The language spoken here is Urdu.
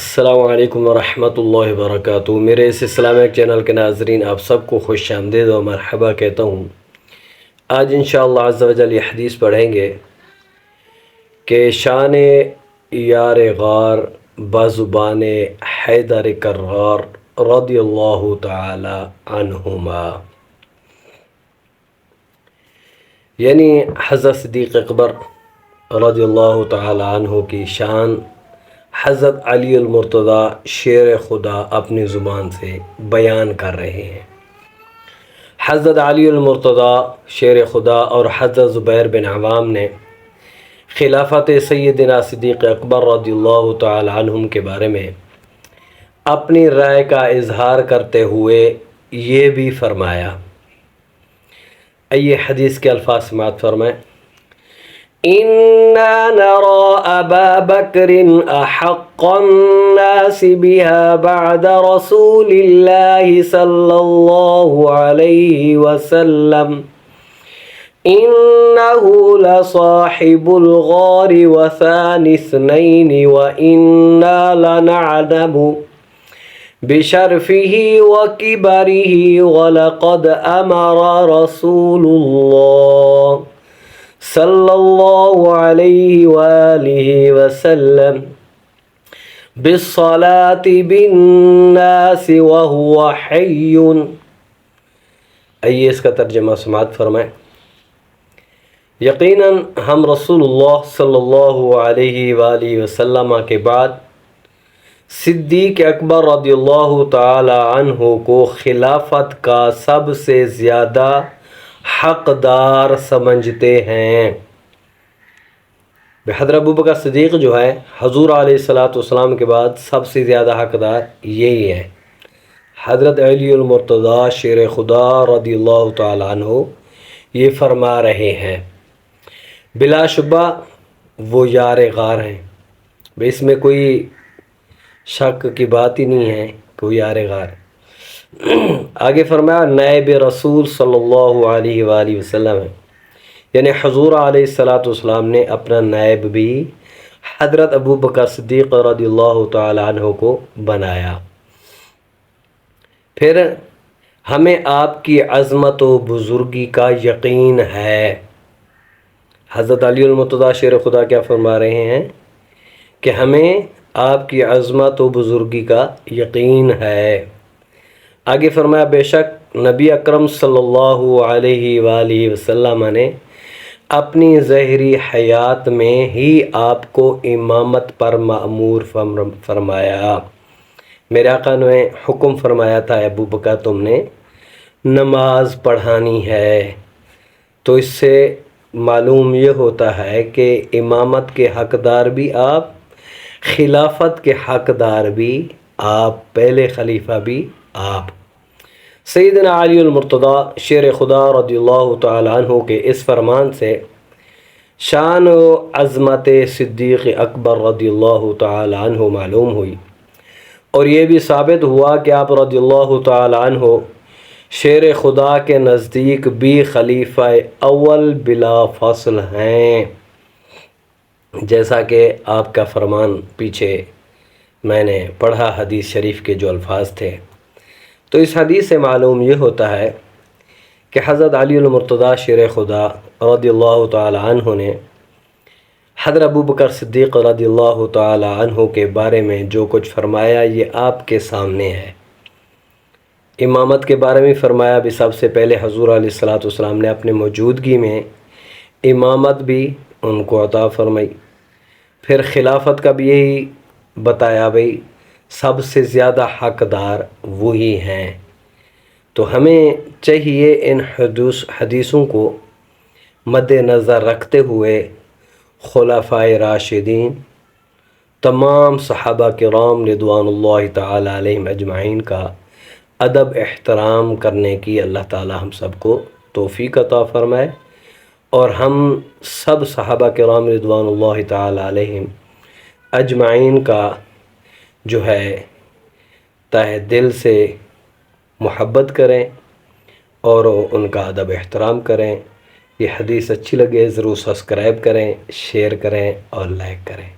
السلام علیکم ورحمۃ اللہ وبرکاتہ۔ میرے اس اسلامک چینل کے ناظرین، آپ سب کو خوش آمدید و مرحبا کہتا ہوں۔ آج انشاءاللہ عز و جل یہ حدیث پڑھیں گے کہ شان یار غار بزبان حیدر کرار رضی اللہ تعالی عنہما، یعنی حضرت صدیق اکبر رضی اللہ تعالی عنہ کی شان حضرت علی المرتضی شیر خدا اپنی زبان سے بیان کر رہے ہیں۔ حضرت علی المرتضی شیر خدا اور حضرت زبیر بن عوام نے خلافت سیدنا صدیق اکبر رضی اللہ تعالی عنہم کے بارے میں اپنی رائے کا اظہار کرتے ہوئے یہ بھی فرمایا۔ یہ حدیث کے الفاظ سماعت فرمائیں۔ إنا نرى أبا بكر أحق الناس بها بعد رسول الله صلى الله عليه وسلم إنه لصاحب الغار وثاني اثنين وإنا لنعلم بشرفه وكبره ولقد أمر رسول الله صلی اللہ علیہ وآلہ وسلم بالصلاة بالناس وهو حی۔ آئیے اس کا ترجمہ سماعت فرمائیں۔ یقیناً ہم رسول اللہ صلی اللہ علیہ وآلہ وسلم کے بعد صدیق اکبر رضی اللہ تعالی عنہ کو خلافت کا سب سے زیادہ حقدار سمجھتے ہیں۔ حضرت ابوبکر صدیق جو ہے حضور علیہ السلام کے بعد سب سے زیادہ حقدار یہی ہے۔ حضرت علی المرتضی شیر خدا رضی اللہ تعالیٰ عنہ یہ فرما رہے ہیں، بلا شبہ وہ یار غار ہیں۔ اس میں کوئی شک کی بات ہی نہیں ہے کہ وہ یار غار ہے۔ آگے فرمایا نائب رسول صلی اللہ علیہ وآلہ وسلم ہے، یعنی حضور علیہ السلام نے اپنا نائب بھی حضرت ابوبکر صدیق رضی اللہ تعالی عنہ کو بنایا۔ پھر ہمیں آپ کی عظمت و بزرگی کا یقین ہے۔ حضرت علی المرتضی شیر خدا کیا فرما رہے ہیں کہ ہمیں آپ کی عظمت و بزرگی کا یقین ہے۔ آگے فرمایا بے شک نبی اکرم صلی اللہ علیہ وآلہ وسلم نے اپنی ظاہری حیات میں ہی آپ کو امامت پر مأمور فرمایا۔ میرے آقا نے حکم فرمایا تھا، ابو بکر تم نے نماز پڑھانی ہے۔ تو اس سے معلوم یہ ہوتا ہے کہ امامت کے حقدار بھی آپ، خلافت کے حقدار بھی آپ، پہلے خلیفہ بھی آپ۔ سیدنا علی المرتضی شیر خدا رضی اللہ تعالی عنہ کے اس فرمان سے شان و عظمت صدیق اکبر رضی اللہ تعالی عنہ معلوم ہوئی، اور یہ بھی ثابت ہوا کہ آپ رضی اللہ تعالی عنہ شیر خدا کے نزدیک بھی خلیفہ اول بلا فصل ہیں، جیسا کہ آپ کا فرمان پیچھے میں نے پڑھا حدیث شریف کے جو الفاظ تھے۔ تو اس حدیث سے معلوم یہ ہوتا ہے کہ حضرت علی المرتضی شیر خدا رضی اللہ تعالی عنہ نے حضرت ابوبکر صدیق رضی اللہ تعالی عنہ کے بارے میں جو کچھ فرمایا یہ آپ کے سامنے ہے۔ امامت کے بارے میں فرمایا بھی، سب سے پہلے حضور علیہ السلام نے اپنے موجودگی میں امامت بھی ان کو عطا فرمائی۔ پھر خلافت کا بھی یہی بتایا بھئی سب سے زیادہ حقدار وہی ہیں۔ تو ہمیں چاہیے ان حدیثوں کو مد نظر رکھتے ہوئے خلفائے راشدین، تمام صحابہ کرام رضوان اللہ تعالی علیہم اجمعین کا ادب احترام کرنے کی اللہ تعالی ہم سب کو توفیق عطا فرمائے، اور ہم سب صحابہ کرام رضوان اللہ تعالی علیہم اجمعین کا جو ہے تہ دل سے محبت کریں اور ان کا ادب احترام کریں۔ یہ حدیث اچھی لگے ضرور سبسکرائب کریں، شیئر کریں اور لائک کریں۔